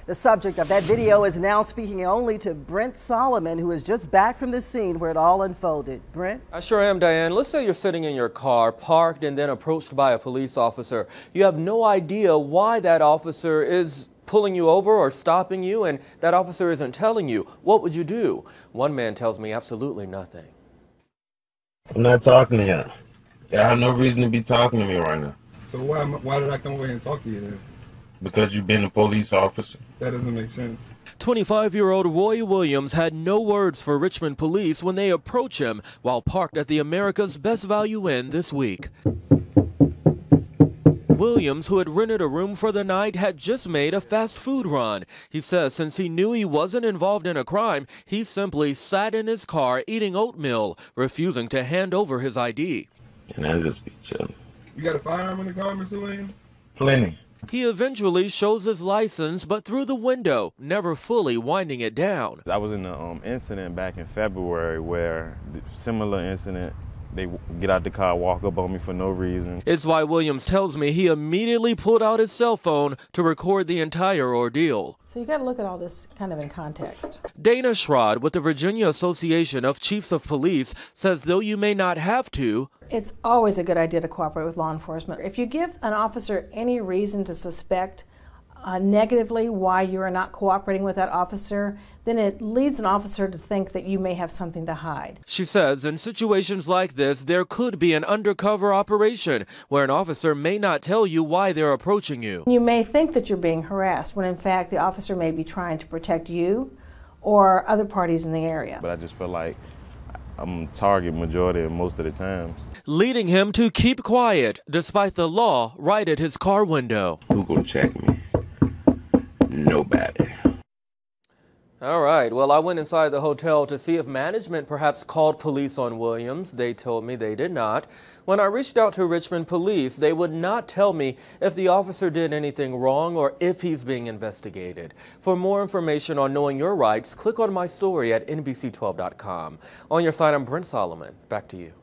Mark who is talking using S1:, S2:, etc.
S1: The subject of that video is now speaking only to Brent Solomon, who is just back from the scene where it all unfolded. Brent?
S2: I sure am, Diane. Let's say you're sitting in your car, parked, and then approached by a police officer. You have no idea why that officer is pulling you over or stopping you, and that officer isn't telling you. What would you do? One man tells me absolutely nothing.
S3: I'm not talking to him. I have no reason to be talking to me right now.
S4: So why did I come over here and talk to you then?
S3: Because you've been a police officer.
S4: That doesn't make sense.
S2: 25-year-old Roy Williams had no words for Richmond police when they approached him while parked at the America's Best Value Inn this week. Williams, who had rented a room for the night, had just made a fast food run. He says since he knew he wasn't involved in a crime, he simply sat in his car eating oatmeal, refusing to hand over his ID.
S3: And I just be chilling.
S4: You got a firearm in the car, Mr. Williams?
S3: Plenty.
S2: He eventually shows his license, but through the window, never fully winding it down.
S5: I was in an incident back in February where similar incident. They get out the car, walk up on me for no reason.
S2: It's why Williams tells me he immediately pulled out his cell phone to record the entire ordeal.
S6: So you got to look at all this kind of in context.
S2: Dana Schrod with the Virginia Association of Chiefs of Police says though you may not have to,
S6: it's always a good idea to cooperate with law enforcement. If you give an officer any reason to suspect negatively why you are not cooperating with that officer, then it leads an officer to think that you may have something to hide.
S2: She says in situations like this, there could be an undercover operation where an officer may not tell you why they're approaching you.
S6: You may think that you're being harassed when in fact the officer may be trying to protect you or other parties in the area.
S5: But I just feel like I'm target majority of most of the times.
S2: Leading him to keep quiet despite the law right at his car window.
S3: Who gonna check me? Nobody.
S2: All right, well, I went inside the hotel to see if management perhaps called police on Williams. They told me they did not. When I reached out to Richmond police, they would not tell me if the officer did anything wrong or if he's being investigated. For more information on knowing your rights, click on my story at NBC12.com. On your side, I'm Brent Solomon. Back to you.